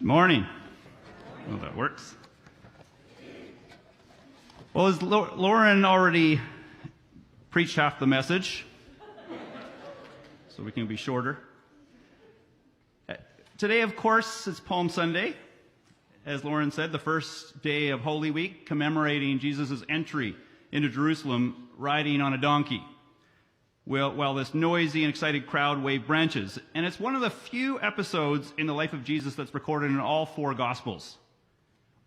Morning. Well, that works. Well, as Lauren already preached half the message, so we can be shorter. Today, of course, is Palm Sunday. As Lauren said, the first day of Holy Week, commemorating Jesus' entry into Jerusalem riding on a donkey, while this noisy and excited crowd waved branches. And it's one of the few episodes in the life of Jesus that's recorded in all four Gospels.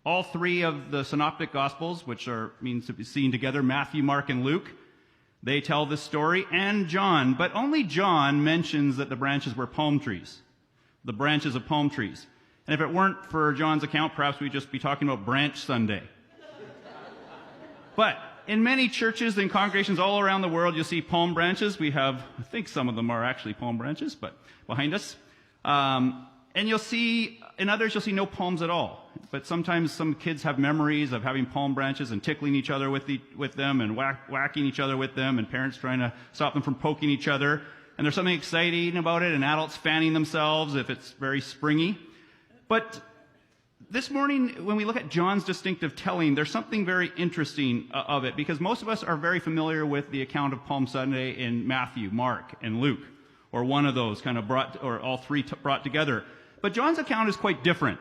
All three of the Synoptic Gospels, which means to be seen together, Matthew, Mark, and Luke, they tell this story, and John. But only John mentions that the branches were palm trees, the branches of palm trees. And if it weren't for John's account, perhaps we'd just be talking about Branch Sunday. But in many churches and congregations all around the world, you'll see palm branches. We have, I think some of them are actually palm branches, but behind us. And you'll see, in others, you'll see no palms at all. But sometimes some kids have memories of having palm branches and tickling each other with them and whacking each other with them, and parents trying to stop them from poking each other. And there's something exciting about it, and adults fanning themselves if it's very springy. But this morning, when we look at John's distinctive telling, there's something very interesting of it, because most of us are very familiar with the account of Palm Sunday in Matthew, Mark, and Luke, or one of those kind of or all three brought together. But John's account is quite different.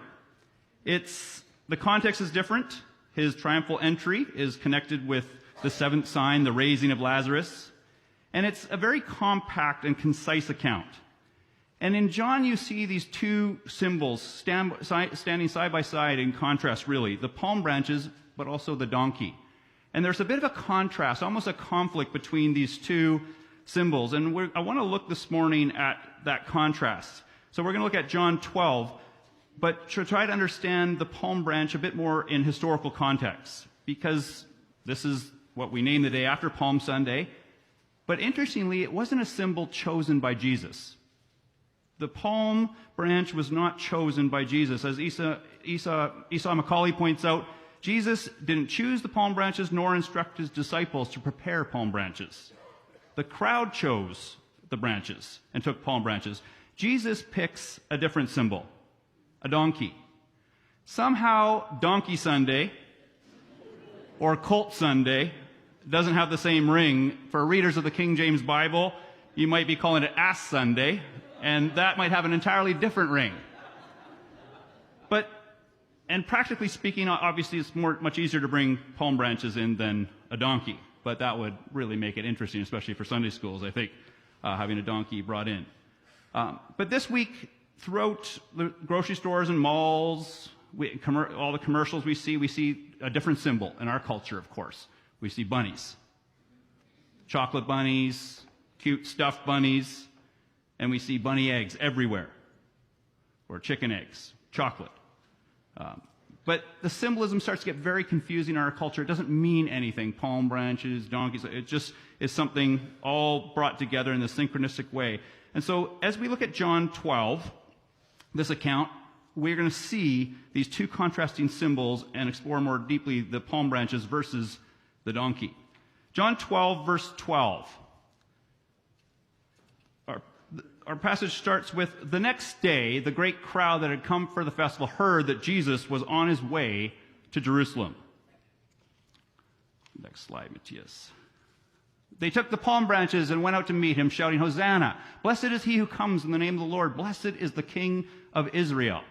The context is different. His triumphal entry is connected with the seventh sign, the raising of Lazarus. And it's a very compact and concise account. And in John, you see these two symbols standing side by side in contrast, really. The palm branches, but also the donkey. And there's a bit of a contrast, almost a conflict between these two symbols. And I want to look this morning at that contrast. So we're going to look at John 12, but to try to understand the palm branch a bit more in historical context, because this is what we name the day after Palm Sunday. But interestingly, it wasn't a symbol chosen by Jesus. The palm branch was not chosen by Jesus. As Esau Macaulay points out, Jesus didn't choose the palm branches nor instruct his disciples to prepare palm branches. The crowd chose the branches and took palm branches. Jesus picks a different symbol, a donkey. Somehow, Donkey Sunday or Colt Sunday doesn't have the same ring. For readers of the King James Bible, you might be calling it Ass Sunday, and that might have an entirely different ring. And practically speaking, obviously it's much easier to bring palm branches in than a donkey, but that would really make it interesting, especially for Sunday schools, I think, having a donkey brought in. But this week, throughout the grocery stores and malls, all the commercials we see a different symbol in our culture, of course. We see bunnies, chocolate bunnies, cute stuffed bunnies, and we see bunny eggs everywhere, or chicken eggs, chocolate. But the symbolism starts to get very confusing in our culture. It doesn't mean anything, palm branches, donkeys. It just is something all brought together in this synchronistic way. And so as we look at John 12, this account, we're going to see these two contrasting symbols and explore more deeply the palm branches versus the donkey. John 12, verse 12. Our passage starts with, the next day, the great crowd that had come for the festival heard that Jesus was on his way to Jerusalem. Next slide, Matthias. They took the palm branches and went out to meet him, shouting, Hosanna! Blessed is he who comes in the name of the Lord. Blessed is the King of Israel.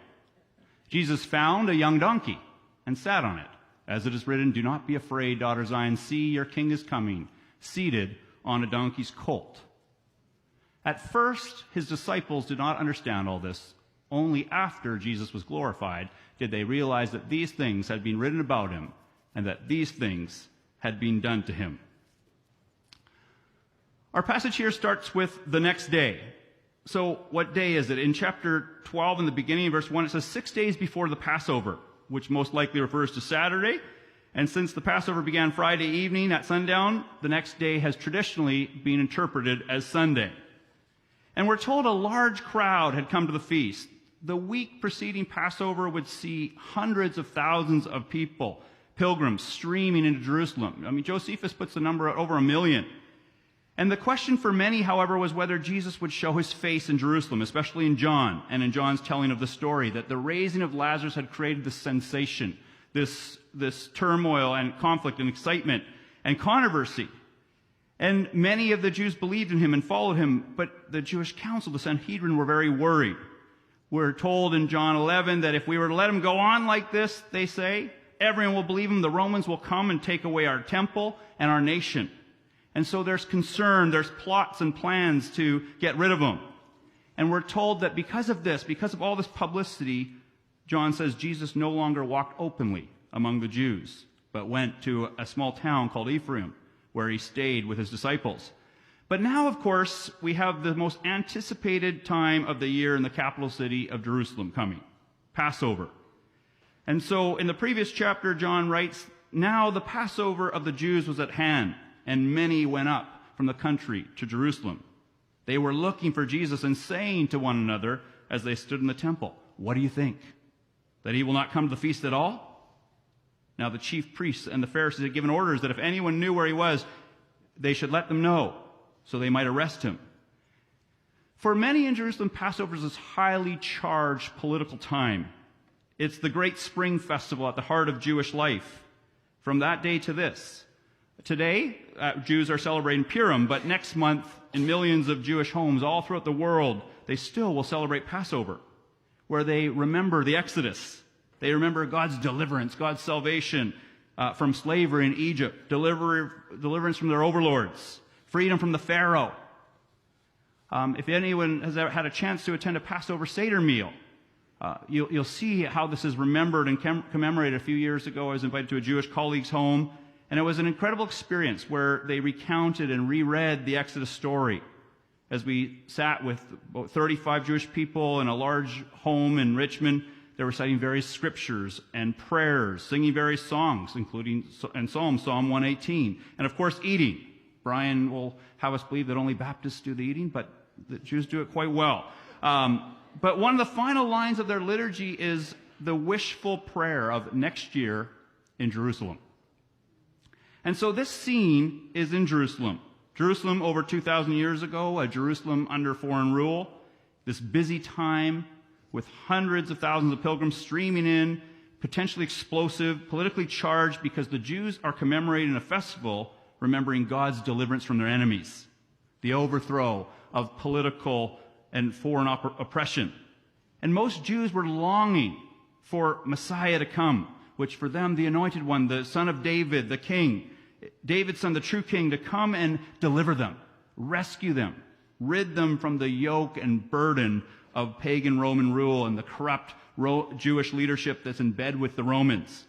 Jesus found a young donkey and sat on it. As it is written, do not be afraid, daughter Zion. See, your king is coming, seated on a donkey's colt. At first, his disciples did not understand all this. Only after Jesus was glorified did they realize that these things had been written about him and that these things had been done to him. Our passage here starts with the next day. So what day is it? In chapter 12, in the beginning, verse 1, it says 6 days before the Passover, which most likely refers to Saturday. And since the Passover began Friday evening at sundown, the next day has traditionally been interpreted as Sunday. And we're told a large crowd had come to the feast. The week preceding Passover would see hundreds of thousands of people, pilgrims, streaming into Jerusalem. I mean, Josephus puts the number at over 1 million. And the question for many, however, was whether Jesus would show his face in Jerusalem, especially in John, and in John's telling of the story, that the raising of Lazarus had created this sensation, this turmoil and conflict and excitement and controversy. And many of the Jews believed in him and followed him, but the Jewish council, the Sanhedrin, were very worried. We're told in John 11 that if we were to let him go on like this, they say, everyone will believe him, the Romans will come and take away our temple and our nation. And so there's concern, there's plots and plans to get rid of him. And we're told that because of this, because of all this publicity, John says Jesus no longer walked openly among the Jews, but went to a small town called Ephraim, where he stayed with his disciples. But now, of course, we have the most anticipated time of the year in the capital city of Jerusalem coming, Passover. And so in the previous chapter, John writes, now the Passover of the Jews was at hand, and many went up from the country to Jerusalem. They were looking for Jesus and saying to one another as they stood in the temple, what do you think? That he will not come to the feast at all? Now the chief priests and the Pharisees had given orders that if anyone knew where he was, they should let them know, so they might arrest him. For many in Jerusalem, Passover is this highly charged political time. It's the great spring festival at the heart of Jewish life. From that day to this. Today, Jews are celebrating Purim, but next month, in millions of Jewish homes all throughout the world, they still will celebrate Passover, where they remember the Exodus. They remember God's deliverance, God's salvation from slavery in Egypt, deliverance from their overlords, freedom from the Pharaoh. If anyone has ever had a chance to attend a Passover Seder meal, you'll see how this is remembered and commemorated. A few years ago, I was invited to a Jewish colleague's home, and it was an incredible experience where they recounted and reread the Exodus story as we sat with about 35 Jewish people in a large home in Richmond. They were citing various scriptures and prayers, singing various songs, including and Psalm 118, and of course eating. Brian will have us believe that only Baptists do the eating, but the Jews do it quite well. But one of the final lines of their liturgy is the wishful prayer of next year in Jerusalem. And so this scene is in Jerusalem. Jerusalem over 2,000 years ago, a Jerusalem under foreign rule. This busy time with hundreds of thousands of pilgrims streaming in, potentially explosive, politically charged, because the Jews are commemorating a festival remembering God's deliverance from their enemies, the overthrow of political and foreign oppression. And most Jews were longing for Messiah to come, which for them, the anointed one, the son of David, the king, David's son, the true king, to come and deliver them, rescue them, rid them from the yoke and burden of pagan Roman rule and the corrupt Jewish leadership that's in bed with the Romans.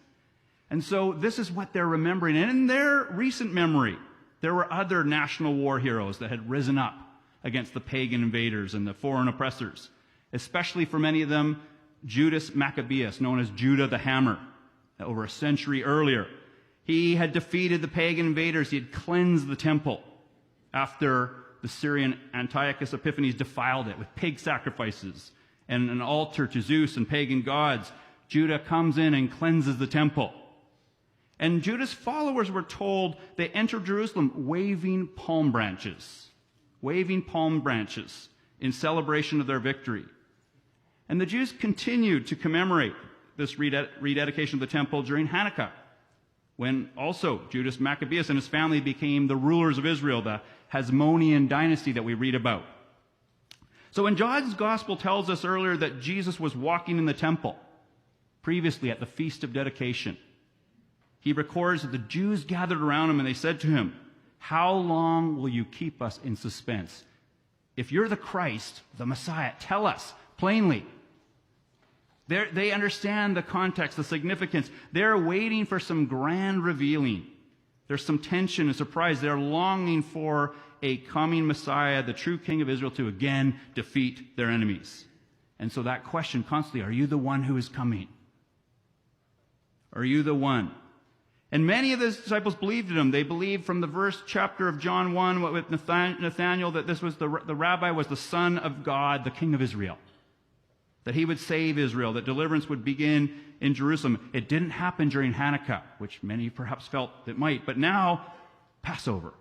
And so this is what they're remembering. And in their recent memory, there were other national war heroes that had risen up against the pagan invaders and the foreign oppressors, especially for many of them, Judas Maccabeus, known as Judah the Hammer, over a century earlier. He had defeated the pagan invaders. He had cleansed the temple after the Syrian Antiochus Epiphanes defiled it with pig sacrifices and an altar to Zeus and pagan gods. Judah comes in and cleanses the temple. And Judah's followers were told they entered Jerusalem waving palm branches in celebration of their victory. And the Jews continued to commemorate this rededication of the temple during Hanukkah, when also Judas Maccabeus and his family became the rulers of Israel, the Hasmonean dynasty that we read about. So when John's gospel tells us earlier that Jesus was walking in the temple, previously at the Feast of Dedication, he records that the Jews gathered around him and they said to him, "How long will you keep us in suspense? If you're the Christ, the Messiah, tell us plainly." They understand the context, the significance. They're waiting for some grand revealing. There's some tension and surprise. They're longing for a coming Messiah, the true King of Israel, to again defeat their enemies. And so that question constantly, are you the one who is coming? Are you the one? And many of the disciples believed in him. They believed from the verse chapter of John 1 with Nathanael that this was the rabbi was the Son of God, the King of Israel. That he would save Israel, that deliverance would begin in Jerusalem. It didn't happen during Hanukkah, which many perhaps felt it might. But now, Passover,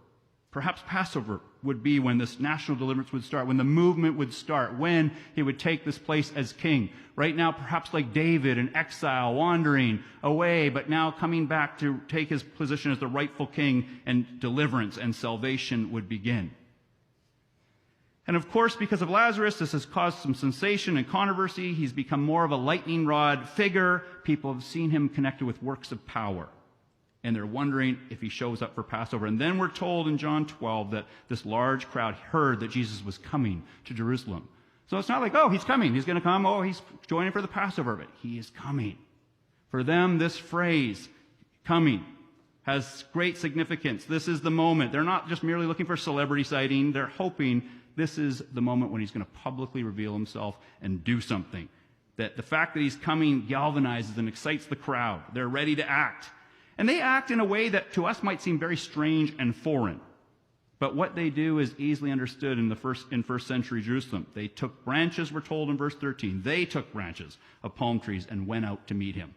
Perhaps Passover would be when this national deliverance would start, when the movement would start, when he would take this place as king. Right now, perhaps like David in exile, wandering away, but now coming back to take his position as the rightful king, and deliverance and salvation would begin. And of course, because of Lazarus, this has caused some sensation and controversy. He's become more of a lightning rod figure. People have seen him connected with works of power. And they're wondering if he shows up for Passover. And then we're told in John 12 that this large crowd heard that Jesus was coming to Jerusalem. So it's not like, oh, he's coming. He's going to come. Oh, he's joining for the Passover. But he is coming. For them, this phrase, coming, has great significance. This is the moment. They're not just merely looking for celebrity sighting. They're hoping this is the moment when he's going to publicly reveal himself and do something. That the fact that he's coming galvanizes and excites the crowd. They're ready to act. And they act in a way that to us might seem very strange and foreign. But what they do is easily understood in first century Jerusalem. They took branches, we're told in verse 13. They took branches of palm trees and went out to meet him.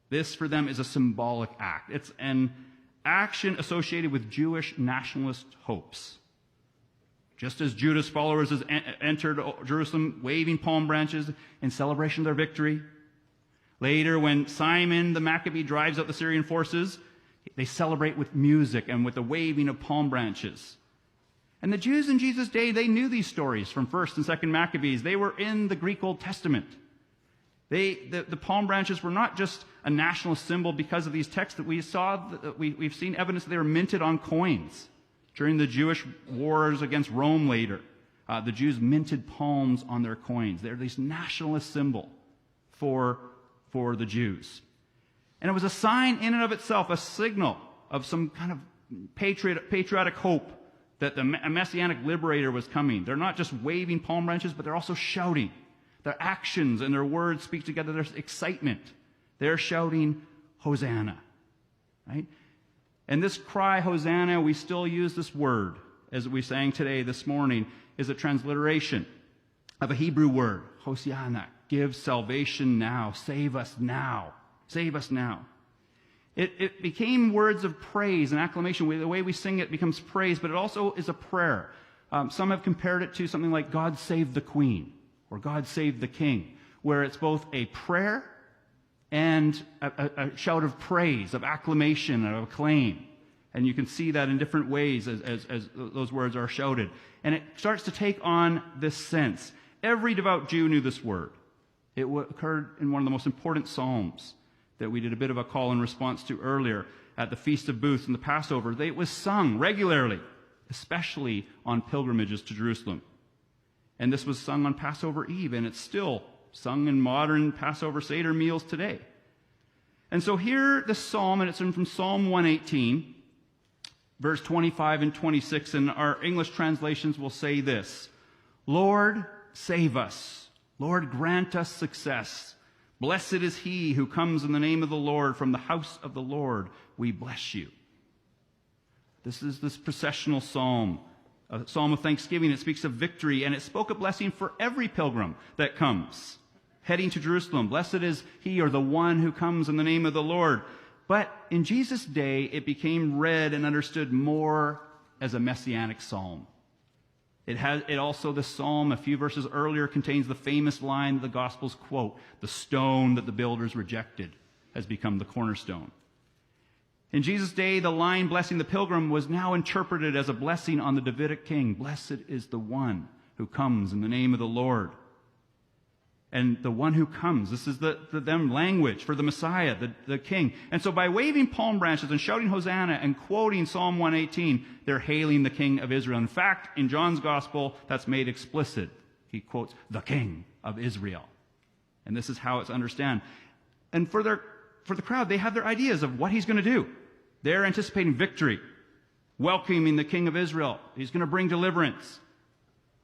This for them is a symbolic act. It's an action associated with Jewish nationalist hopes. Just as Judah's followers entered Jerusalem waving palm branches in celebration of their victory. Later, when Simon the Maccabee drives out the Syrian forces, they celebrate with music and with the waving of palm branches. And the Jews in Jesus' day, they knew these stories from 1st and 2nd Maccabees. They were in the Greek Old Testament. The palm branches were not just a national symbol because of these texts that we saw. We've seen evidence that they were minted on coins. During the Jewish wars against Rome later, the Jews minted palms on their coins. They're this nationalist symbol for the Jews. And it was a sign in and of itself, a signal of some kind of patriotic hope that a messianic liberator was coming. They're not just waving palm branches, but they're also shouting. Their actions and their words speak together. There's excitement. They're shouting, Hosanna. Right? And this cry, Hosanna, we still use this word, as we sang today, this morning, is a transliteration of a Hebrew word, Hosiana. Give salvation now. Save us now. Save us now. It became words of praise and acclamation. The way we sing it becomes praise, but it also is a prayer. Some have compared it to something like God save the Queen or God save the King, where it's both a prayer and a shout of praise, of acclamation, of acclaim. And you can see that in different ways as those words are shouted. And it starts to take on this sense. Every devout Jew knew this word. It occurred in one of the most important Psalms that we did a bit of a call and response to earlier at the Feast of Booths and the Passover. It was sung regularly, especially on pilgrimages to Jerusalem. And this was sung on Passover Eve, and it's still sung in modern Passover Seder meals today. And so here, this psalm, and it's from Psalm 118, verse 25 and 26, and our English translations will say this: Lord, save us. Lord, grant us success. Blessed is he who comes in the name of the Lord. From the house of the Lord, we bless you. This is this processional psalm, a psalm of thanksgiving. It speaks of victory, and it spoke a blessing for every pilgrim that comes, heading to Jerusalem. Blessed is he or the one who comes in the name of the Lord. But in Jesus' day, it became read and understood more as a messianic psalm. It also, the psalm, a few verses earlier, contains the famous line that the Gospels quote: the stone that the builders rejected has become the cornerstone. In Jesus' day, the line blessing the pilgrim was now interpreted as a blessing on the Davidic king. Blessed is the one who comes in the name of the Lord. And the one who comes, this is them language for the Messiah, the king. And so by waving palm branches and shouting Hosanna and quoting Psalm 118, they're hailing the King of Israel. In fact, in John's gospel, that's made explicit. He quotes the King of Israel. And this is how it's understood. And for the crowd, they have their ideas of what he's going to do. They're anticipating victory, welcoming the King of Israel. He's going to bring deliverance.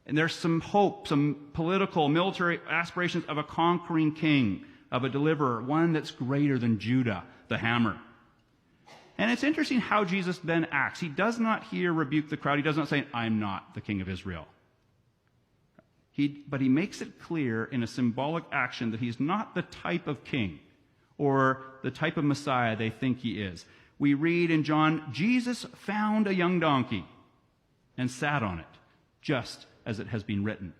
And there's some hope, some political, military aspirations of a conquering king, of a deliverer, one that's greater than Judah, the hammer. And it's interesting how Jesus then acts. He does not here rebuke the crowd. He does not say, I'm not the King of Israel. But he makes it clear in a symbolic action that he's not the type of king or the type of Messiah they think he is. we read in John, Jesus found a young donkey and sat on it, just as it has been written.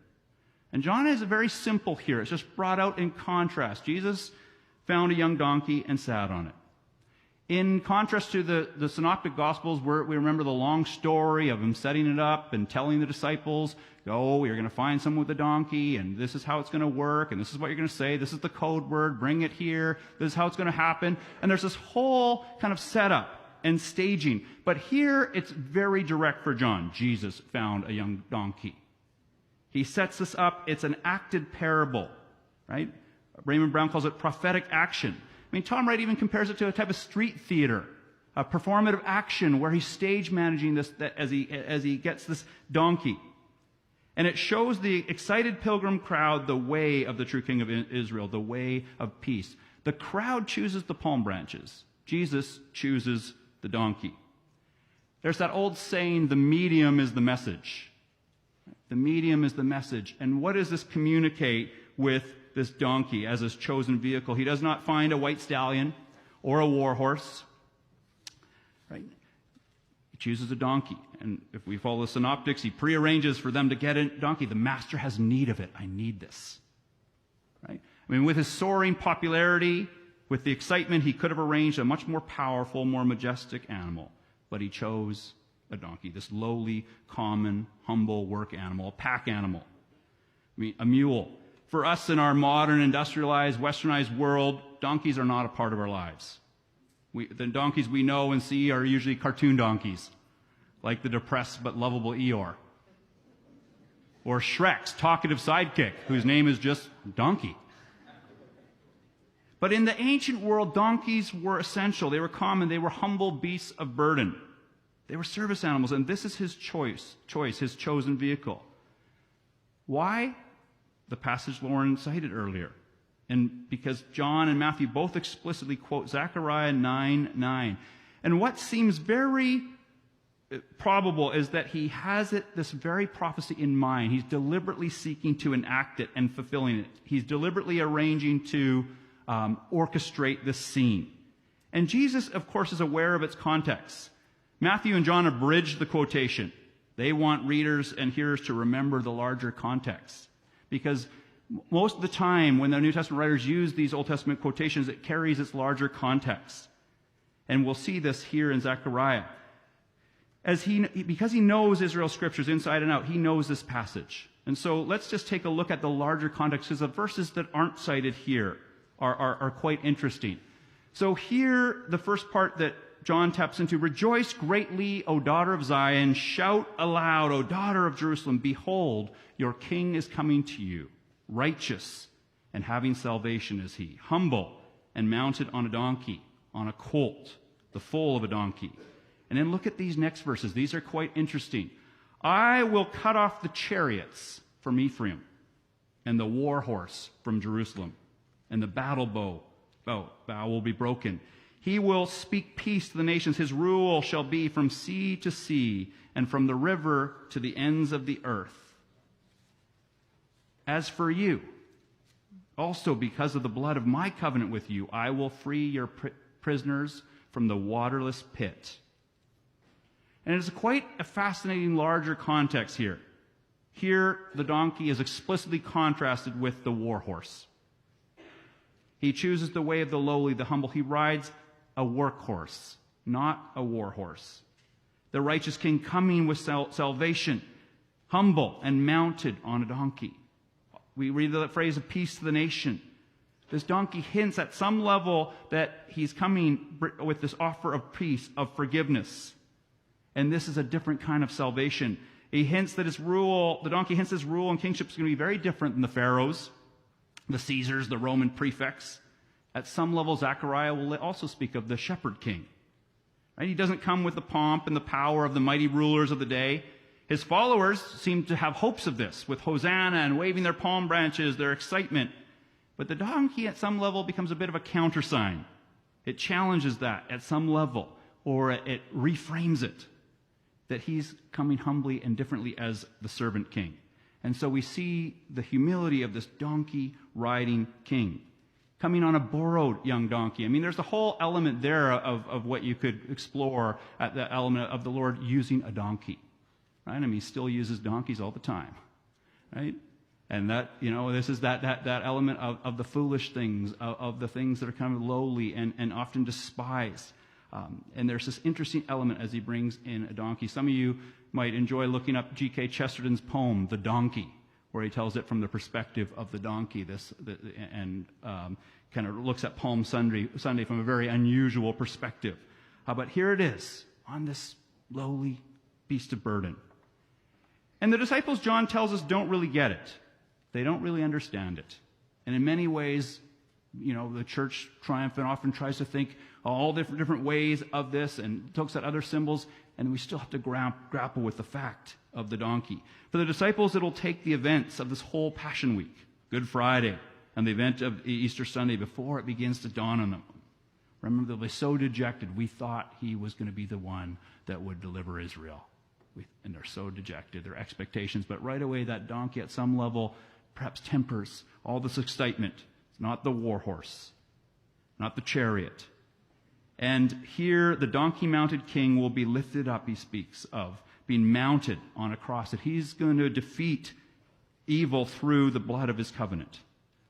And John is very simple here. It's just brought out in contrast. Jesus found a young donkey and sat on it. In contrast to the Synoptic Gospels, where we remember the long story of him setting it up and telling the disciples, "Oh, you're going to find someone with a donkey, and this is how it's going to work, and this is what you're going to say, this is the code word, bring it here, this is how it's going to happen." And there's this whole kind of setup and staging. But here, it's very direct for John. Jesus found a young donkey. He sets this up. It's an acted parable, right? Raymond Brown calls it prophetic action. I mean, Tom Wright even compares it to a type of street theater, a performative action where he's stage managing this as he gets this donkey. And it shows the excited pilgrim crowd the way of the true King of Israel, the way of peace. The crowd chooses the palm branches. Jesus chooses the donkey. There's that old saying, the medium is the message. The medium is the message. And what does this communicate with this donkey as his chosen vehicle? He does not find a white stallion or a war horse. Right? He chooses a donkey. And if we follow the synoptics, he prearranges for them to get a donkey. The master has need of it. I need this. Right? I mean, with his soaring popularity, with the excitement, he could have arranged a much more powerful, more majestic animal. But he chose a donkey, this lowly, common, humble work animal, a pack animal. I mean, a mule. For us in our modern, industrialized, westernized world, donkeys are not a part of our lives. The donkeys we know and see are usually cartoon donkeys, like the depressed but lovable Eeyore. Or Shrek's talkative sidekick, whose name is just Donkey. But in the ancient world, donkeys were essential. They were common. They were humble beasts of burden. They were service animals, and this is his choice, his chosen vehicle. Why? The passage Lauren cited earlier. And because John and Matthew both explicitly quote Zechariah 9:9. And what seems very probable is that he has this very prophecy in mind. He's deliberately seeking to enact it and fulfilling it. He's deliberately arranging to orchestrate this scene. And Jesus, of course, is aware of its context. Matthew and John abridged the quotation. They want readers and hearers to remember the larger context. Because most of the time when the New Testament writers use these Old Testament quotations, it carries its larger context. And we'll see this here in Zechariah. Because he knows Israel's scriptures inside and out, he knows this passage. And so let's just take a look at the larger context, because the verses that aren't cited here are quite interesting. So here, the first part that John taps into, "Rejoice greatly, O daughter of Zion. Shout aloud, O daughter of Jerusalem. Behold, your king is coming to you. Righteous and having salvation is he. Humble and mounted on a donkey, on a colt, the foal of a donkey." And then look at these next verses. These are quite interesting. "I will cut off the chariots from Ephraim, and the war horse from Jerusalem, and the battle bow will be broken. He will speak peace to the nations. His rule shall be from sea to sea, and from the river to the ends of the earth. As for you, also because of the blood of my covenant with you, I will free your prisoners from the waterless pit." And it's quite a fascinating larger context here. Here, the donkey is explicitly contrasted with the war horse. He chooses the way of the lowly, the humble. He rides a workhorse, not a war horse. The righteous king coming with salvation, humble and mounted on a donkey. We read the phrase of peace to the nation. This donkey hints at some level that he's coming with this offer of peace, of forgiveness. And this is a different kind of salvation. He hints that the donkey hints his rule and kingship is going to be very different than the pharaohs, the Caesars, the Roman prefects. At some level, Zechariah will also speak of the shepherd king. Right? He doesn't come with the pomp and the power of the mighty rulers of the day. His followers seem to have hopes of this, with Hosanna and waving their palm branches, their excitement. But the donkey at some level becomes a bit of a countersign. It challenges that at some level, or it reframes it, that he's coming humbly and differently as the servant king. And so we see the humility of this donkey riding king, coming on a borrowed young donkey. I mean, there's a whole element there of what you could explore at the element of the Lord using a donkey. Right? I mean, he still uses donkeys all the time. Right? And that, this is that element of the foolish things, of the things that are kind of lowly and often despised. And there's this interesting element as he brings in a donkey. Some of you might enjoy looking up G.K. Chesterton's poem, The Donkey, where he tells it from the perspective of the donkey, and kind of looks at Palm Sunday from a very unusual perspective. But here it is, on this lowly beast of burden. And the disciples, John tells us, don't really get it. They don't really understand it. And in many ways, the church triumphant often tries to think all different ways of this and looks at other symbols, and we still have to grapple with the fact of the donkey. For the disciples, it'll take the events of this whole Passion Week, Good Friday, and the event of Easter Sunday before it begins to dawn on them. Remember, they'll be so dejected. We thought he was going to be the one that would deliver Israel. And they're so dejected, their expectations. But right away, that donkey at some level perhaps tempers all this excitement. It's not the war horse, not the chariot. And here, the donkey-mounted king will be lifted up, he speaks of, being mounted on a cross, that he's going to defeat evil through the blood of his covenant.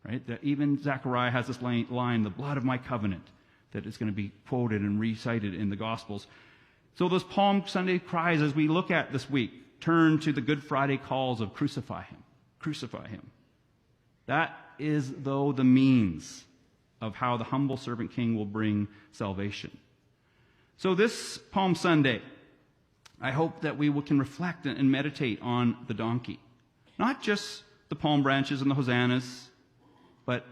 Right? That even Zechariah has this line, the blood of my covenant, that is going to be quoted and recited in the Gospels. So those Palm Sunday cries, as we look at this week, turn to the Good Friday calls of crucify him, crucify him. That is, though, the means of how the humble servant king will bring salvation. So this Palm Sunday, I hope that we can reflect and meditate on the donkey. Not just the palm branches and the hosannas, but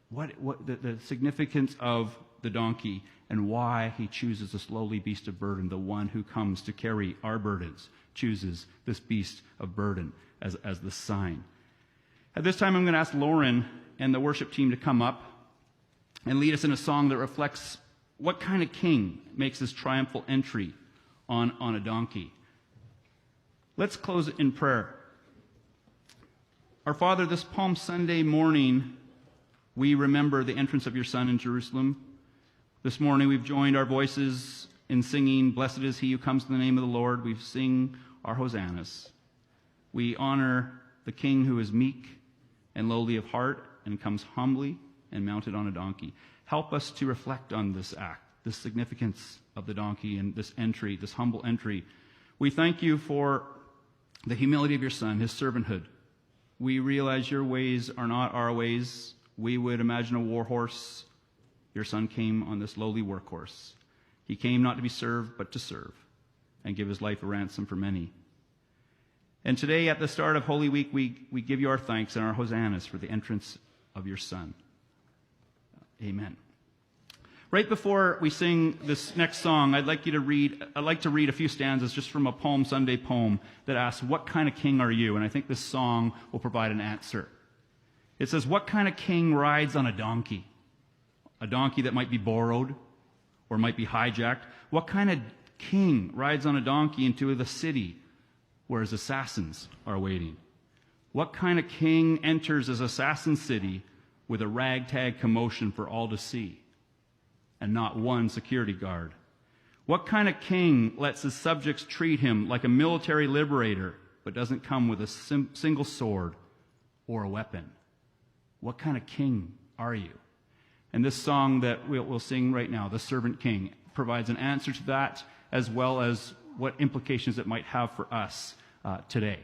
what the significance of the donkey and why he chooses this lowly beast of burden, the one who comes to carry our burdens, chooses this beast of burden as the sign. At this time, I'm going to ask Lauren and the worship team to come up and lead us in a song that reflects what kind of king makes this triumphal entry on a donkey. Let's close in prayer. Our Father, this Palm Sunday morning, we remember the entrance of your Son in Jerusalem. This morning we've joined our voices in singing, "Blessed is he who comes in the name of the Lord." We sing our hosannas. We honor the King who is meek and lowly of heart and comes humbly and mounted on a donkey. Help us to reflect on this act, the significance of the donkey and this entry, this humble entry. We thank you for the humility of your Son, his servanthood. We realize your ways are not our ways. We would imagine a war horse. Your Son came on this lowly workhorse. He came not to be served, but to serve and give his life a ransom for many. And today, at the start of Holy Week, we give you our thanks and our hosannas for the entrance of your Son. Amen. Right before we sing this next song, I'd like to read a few stanzas just from a Palm Sunday poem that asks, "What kind of king are you?" And I think this song will provide an answer. It says, "What kind of king rides on a donkey? A donkey that might be borrowed or might be hijacked. What kind of king rides on a donkey into the city where his assassins are waiting? What kind of king enters his assassin city with a ragtag commotion for all to see and not one security guard? What kind of king lets his subjects treat him like a military liberator but doesn't come with a single sword or a weapon? What kind of king are you?" And this song that we'll sing right now, "The Servant King," provides an answer to that, as well as what implications it might have for us today.